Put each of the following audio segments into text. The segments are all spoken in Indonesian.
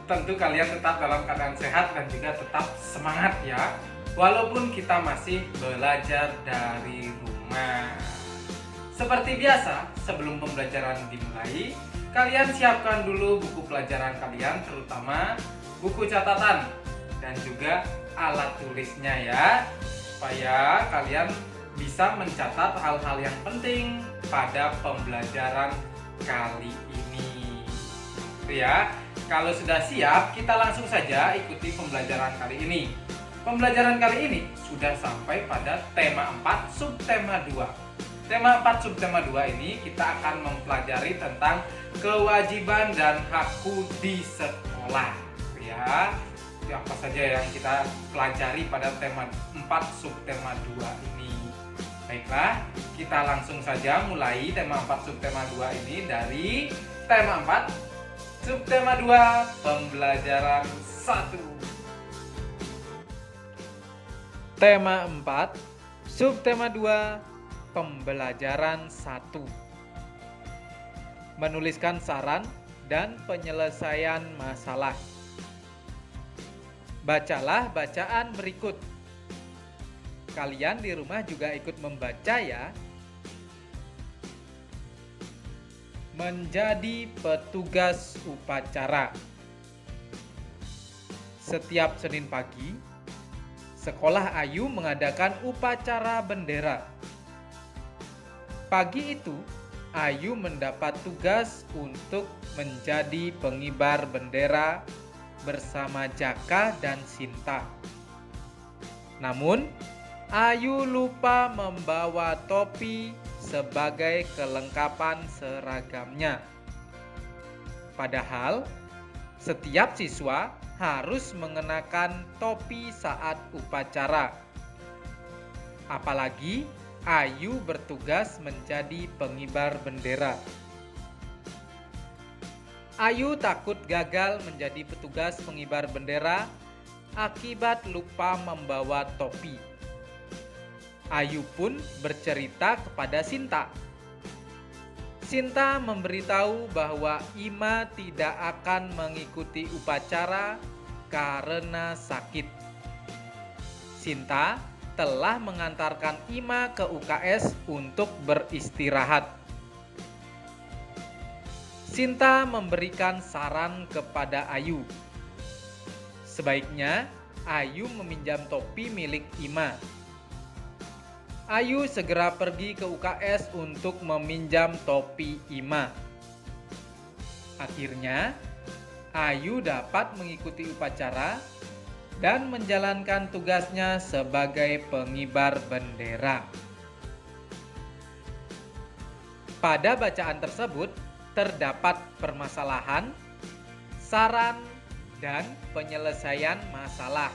tentu kalian tetap dalam keadaan sehat dan juga tetap semangat ya, walaupun kita masih belajar dari rumah. Seperti biasa, sebelum pembelajaran dimulai, kalian siapkan dulu buku pelajaran kalian, terutama buku catatan dan juga alat tulisnya ya, supaya kalian bisa mencatat hal-hal yang penting pada pembelajaran kali ini. Itu ya. Kalau sudah siap, kita langsung saja ikuti pembelajaran kali ini. Pembelajaran kali ini sudah sampai pada tema 4 subtema 2. Tema 4 subtema 2 ini kita akan mempelajari tentang kewajiban dan hakku di sekolah. Ya, itu apa saja yang kita pelajari pada tema 4 subtema 2 ini. Baiklah, kita langsung saja mulai tema 4 subtema 2 ini dari tema 4 subtema 2 pembelajaran 1. Tema 4 subtema 2 pembelajaran 1. Menuliskan saran dan penyelesaian masalah. Bacalah bacaan berikut. Kalian di rumah juga ikut membaca ya. Menjadi petugas upacara. Setiap Senin pagi, sekolah Ayu mengadakan upacara bendera. Pagi itu, Ayu mendapat tugas untuk menjadi pengibar bendera bersama Jaka dan Sinta. Namun, Ayu lupa membawa topi sebagai kelengkapan seragamnya. Padahal, setiap siswa harus mengenakan topi saat upacara. Apalagi Ayu bertugas menjadi pengibar bendera. Ayu takut gagal menjadi petugas pengibar bendera akibat lupa membawa topi. Ayu pun bercerita kepada Sinta. Sinta memberitahu bahwa Ima tidak akan mengikuti upacara karena sakit. Sinta telah mengantarkan Ima ke UKS untuk beristirahat. Sinta memberikan saran kepada Ayu. Sebaiknya Ayu meminjam topi milik Ima. Ayu segera pergi ke UKS untuk meminjam topi Ima. Akhirnya, Ayu dapat mengikuti upacara dan menjalankan tugasnya sebagai pengibar bendera. Pada bacaan tersebut terdapat permasalahan, saran, dan penyelesaian masalah.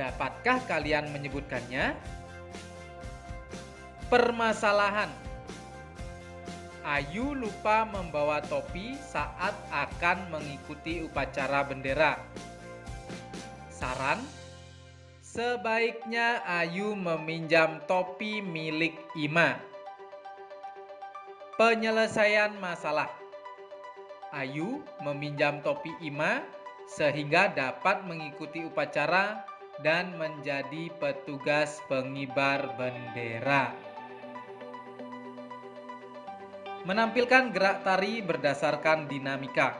Dapatkah kalian menyebutkannya? Permasalahan. Ayu lupa membawa topi saat akan mengikuti upacara bendera. Saran, sebaiknya Ayu meminjam topi milik Ima. Penyelesaian masalah. Ayu meminjam topi Ima sehingga dapat mengikuti upacara dan menjadi petugas pengibar bendera. Menampilkan gerak tari berdasarkan dinamika.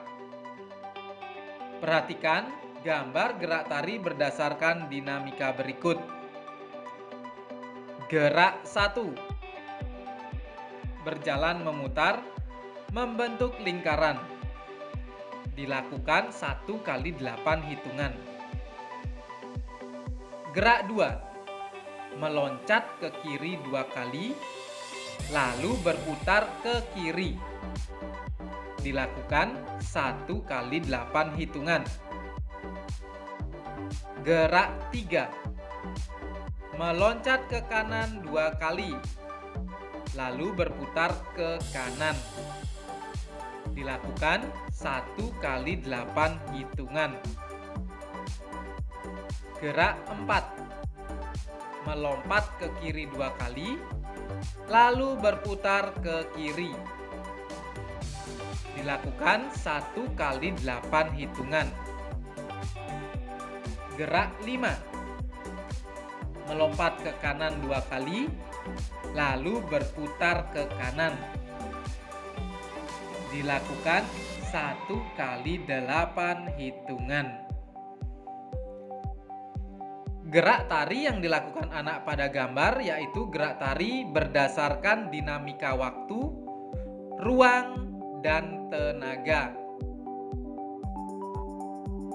Perhatikan gambar gerak tari berdasarkan dinamika berikut. Gerak 1. Berjalan memutar, membentuk lingkaran. Dilakukan 1 kali 8 hitungan. Gerak 2. Meloncat ke kiri 2 kali, lalu berputar ke kiri. Dilakukan 1 kali 8 hitungan. Gerak 3. Meloncat ke kanan 2 kali, lalu berputar ke kanan. Dilakukan 1 kali 8 hitungan. Gerak 4. Melompat ke kiri 2 kali, lalu berputar ke kiri. Dilakukan 1 kali 8 hitungan. Gerak 5. Melompat ke kanan 2 kali, lalu berputar ke kanan. Dilakukan 1 kali 8 hitungan. Gerak tari yang dilakukan anak pada gambar yaitu gerak tari berdasarkan dinamika waktu, ruang, dan tenaga.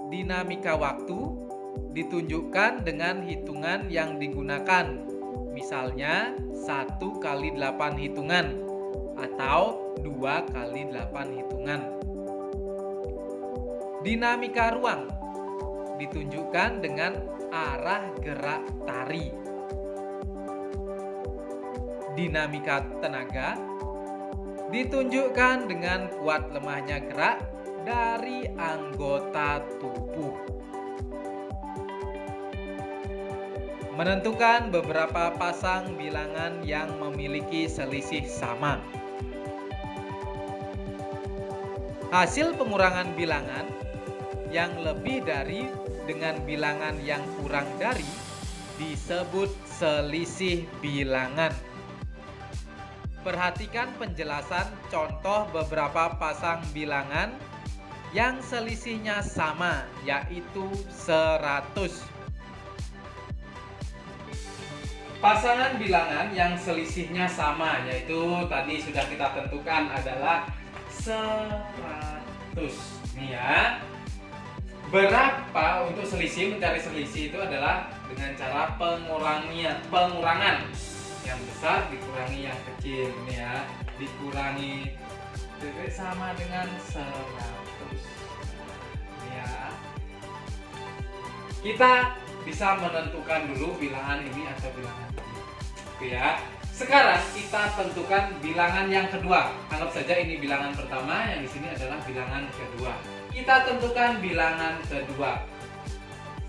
Dinamika waktu ditunjukkan dengan hitungan yang digunakan, misalnya 1 kali 8 hitungan atau 2 kali 8 hitungan. Dinamika ruang ditunjukkan dengan arah gerak tari. Dinamika tenaga ditunjukkan dengan kuat lemahnya gerak dari anggota tubuh. Menentukan beberapa pasang bilangan yang memiliki selisih sama. Hasil pengurangan bilangan yang lebih dari dengan bilangan yang kurang dari disebut selisih bilangan. Perhatikan penjelasan contoh beberapa pasang bilangan yang selisihnya sama, yaitu 100. Pasangan bilangan yang selisihnya sama, yaitu tadi sudah kita tentukan adalah 100. Nih ya. Berapa untuk selisih, mencari selisih itu adalah dengan cara pengurangan. Yang besar dikurangi yang kecil, nih ya. Dikurangi sama dengan 100. Ya. Kita bisa menentukan dulu bilangan ini atau bilangan ini. Oke ya. Sekarang kita tentukan bilangan yang kedua. Anggap saja ini bilangan pertama, yang di sini adalah bilangan kedua. Kita tentukan bilangan kedua.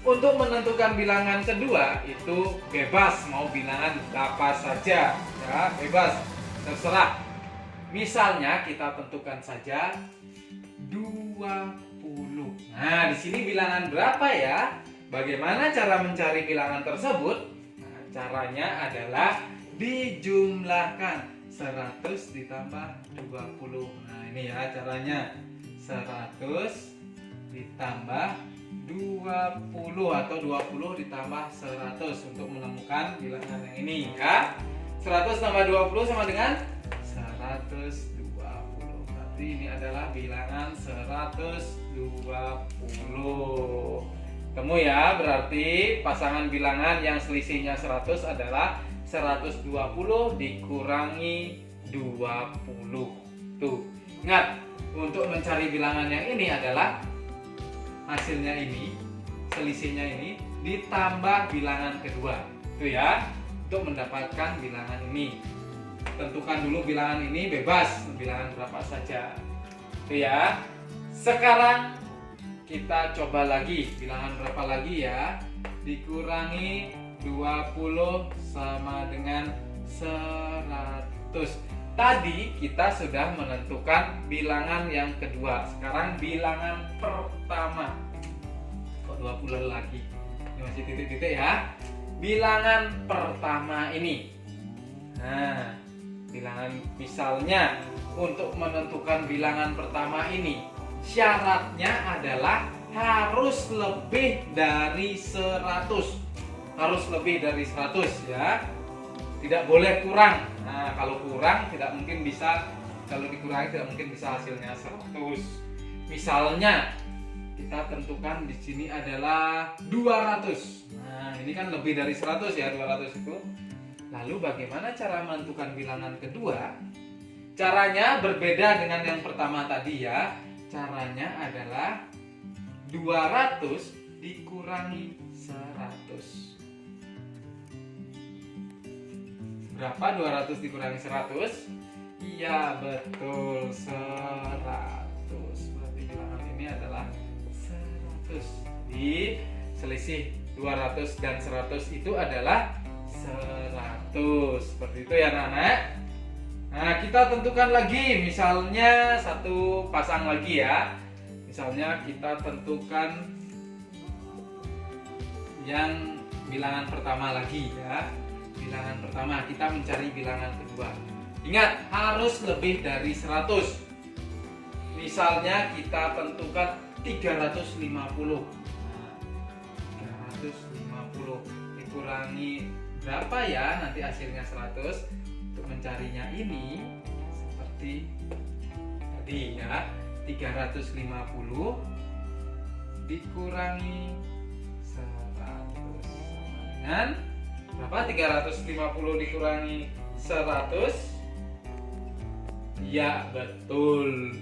Untuk menentukan bilangan kedua itu bebas, mau bilangan apa saja, ya bebas, terserah. Misalnya kita tentukan saja 20. Nah, di sini bilangan berapa ya? Bagaimana cara mencari bilangan tersebut? Nah, caranya adalah dijumlahkan 100 ditambah 20. Nah, ini ya caranya. 100 ditambah 20 atau 20 ditambah 100 untuk menemukan bilangan yang ini ya. 100 tambah 20 sama dengan 120. Berarti ini adalah bilangan 120. Temu ya, berarti pasangan bilangan yang selisihnya 100 adalah 120 dikurangi 20. Tuh, ingat. Untuk mencari bilangan yang ini adalah hasilnya ini, selisihnya ini ditambah bilangan kedua. Itu ya, untuk mendapatkan bilangan ini. Tentukan dulu bilangan ini bebas, bilangan berapa saja. Itu ya. Sekarang kita coba lagi, bilangan berapa lagi ya? Dikurangi 20 sama dengan 100. Tadi kita sudah menentukan bilangan yang kedua. Sekarang bilangan pertama. Kok 20 lagi? Ini masih titik-titik ya. Bilangan pertama ini. Nah, bilangan misalnya untuk menentukan bilangan pertama ini, syaratnya adalah harus lebih dari 100. Harus lebih dari 100 ya. Tidak boleh kurang. Nah, kalau kurang tidak mungkin bisa, kalau dikurangi tidak mungkin bisa hasilnya 100. Misalnya kita tentukan di sini adalah 200. Nah, ini kan lebih dari 100 ya, 200 itu. Lalu bagaimana cara menentukan bilangan kedua? Caranya berbeda dengan yang pertama tadi ya. Caranya adalah 200 dikurangi 100. Berapa 200 dikurangi 100? Iya, betul, 100. Berarti bilangan ini adalah 100. Di selisih 200 dan 100 itu adalah 100. Seperti itu ya anak-anak. Nah, kita tentukan lagi, misalnya satu pasang lagi ya. Misalnya kita tentukan yang bilangan pertama lagi ya. Bilangan pertama, kita mencari bilangan kedua. Ingat, harus lebih dari 100. Misalnya kita tentukan 350. Nah, 350 dikurangi berapa ya nanti hasilnya 100. Untuk mencarinya ini seperti tadi ya, 350 dikurangi 100 sama dengan berapa? 350 dikurangi 100, ya betul,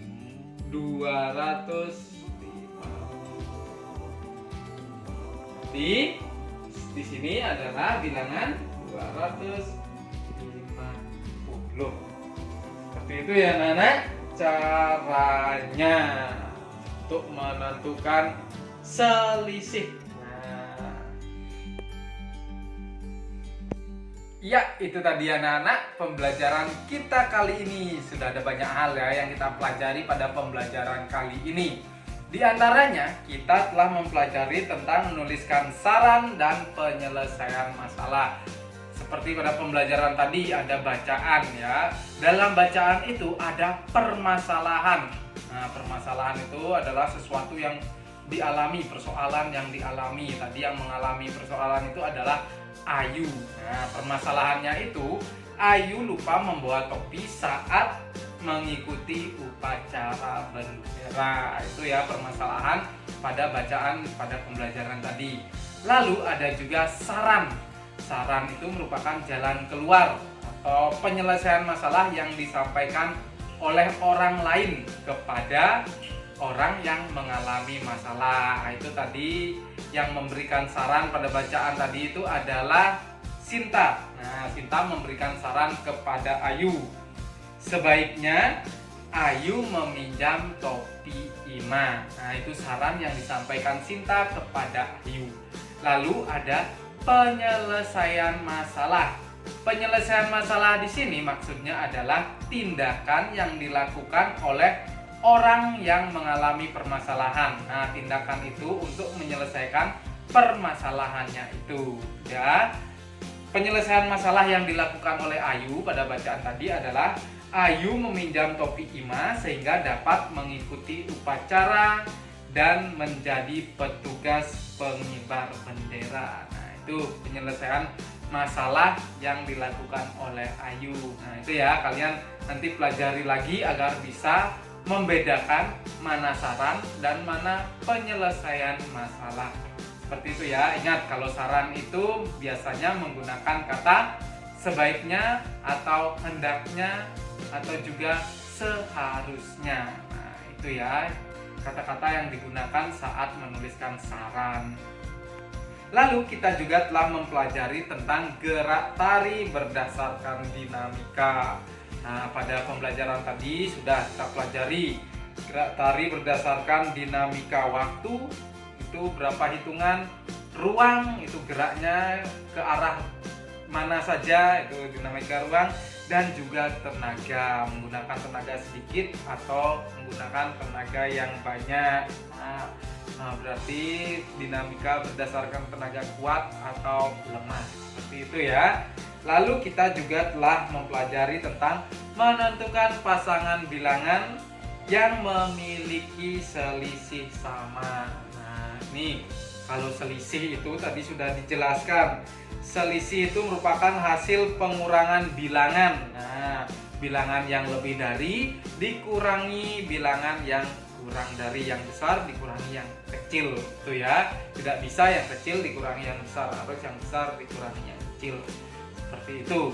250. Di sini adalah bilangan 250. Seperti itu ya anak-anak caranya untuk menentukan selisih. Ya, itu tadi anak-anak pembelajaran kita kali ini. Sudah ada banyak hal ya yang kita pelajari pada pembelajaran kali ini. Di antaranya, kita telah mempelajari tentang menuliskan saran dan penyelesaian masalah. Seperti pada pembelajaran tadi ada bacaan ya. Dalam bacaan itu ada permasalahan. Nah, permasalahan itu adalah sesuatu yang dialami, persoalan yang dialami. Tadi yang mengalami persoalan itu adalah Ayu. Nah, permasalahannya itu Ayu lupa membawa topi saat mengikuti upacara bendera. Itu ya permasalahan pada bacaan pada pembelajaran tadi. Lalu ada juga saran. Saran itu merupakan jalan keluar atau penyelesaian masalah yang disampaikan oleh orang lain kepada orang yang mengalami masalah. Nah, itu tadi yang memberikan saran pada bacaan tadi itu adalah Sinta. Nah, Sinta memberikan saran kepada Ayu. Sebaiknya Ayu meminjam topi Ima. Nah, itu saran yang disampaikan Sinta kepada Ayu. Lalu ada penyelesaian masalah. Penyelesaian masalah di sini maksudnya adalah tindakan yang dilakukan oleh orang yang mengalami permasalahan. Nah, tindakan itu untuk menyelesaikan permasalahannya itu. Ya. Penyelesaian masalah yang dilakukan oleh Ayu pada bacaan tadi adalah Ayu meminjam topi Ima sehingga dapat mengikuti upacara dan menjadi petugas pengibar bendera. Nah, itu penyelesaian masalah yang dilakukan oleh Ayu. Nah, itu ya, kalian nanti pelajari lagi agar bisa membedakan mana saran dan mana penyelesaian masalah. Seperti itu ya. Ingat, kalau saran itu biasanya menggunakan kata sebaiknya atau hendaknya atau juga seharusnya. Nah, itu ya kata-kata yang digunakan saat menuliskan saran. Lalu kita juga telah mempelajari tentang gerak tari berdasarkan dinamika. Nah, pada pembelajaran tadi sudah kita pelajari gerak tari berdasarkan dinamika waktu, itu berapa hitungan, ruang, itu geraknya ke arah mana saja, itu dinamika ruang, dan juga tenaga, menggunakan tenaga sedikit atau menggunakan tenaga yang banyak. Nah, berarti dinamika berdasarkan tenaga kuat atau lemah, seperti itu ya. Lalu kita juga telah mempelajari tentang menentukan pasangan bilangan yang memiliki selisih sama. Nah, ini kalau selisih itu tadi sudah dijelaskan. Selisih itu merupakan hasil pengurangan bilangan. Nah, bilangan yang lebih dari dikurangi bilangan yang kurang dari, yang besar dikurangi yang kecil, itu ya. Tidak bisa yang kecil dikurangi yang besar, harus yang besar dikurangi yang kecil. Seperti itu.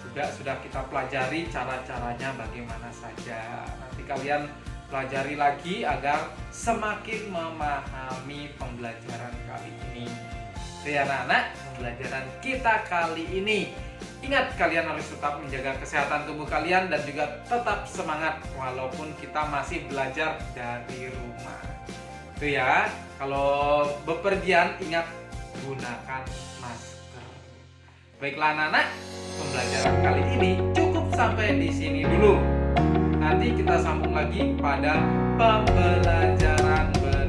Juga sudah kita pelajari cara-caranya bagaimana saja. Nanti kalian pelajari lagi agar semakin memahami pembelajaran kali ini. Itu ya anak-anak, pembelajaran kita kali ini. Ingat, kalian harus tetap menjaga kesehatan tubuh kalian dan juga tetap semangat walaupun kita masih belajar dari rumah. Itu ya, kalau bepergian ingat gunakan masker. Baiklah anak-anak, pembelajaran kali ini cukup sampai di sini dulu. Nanti kita sambung lagi pada pembelajaran berikutnya.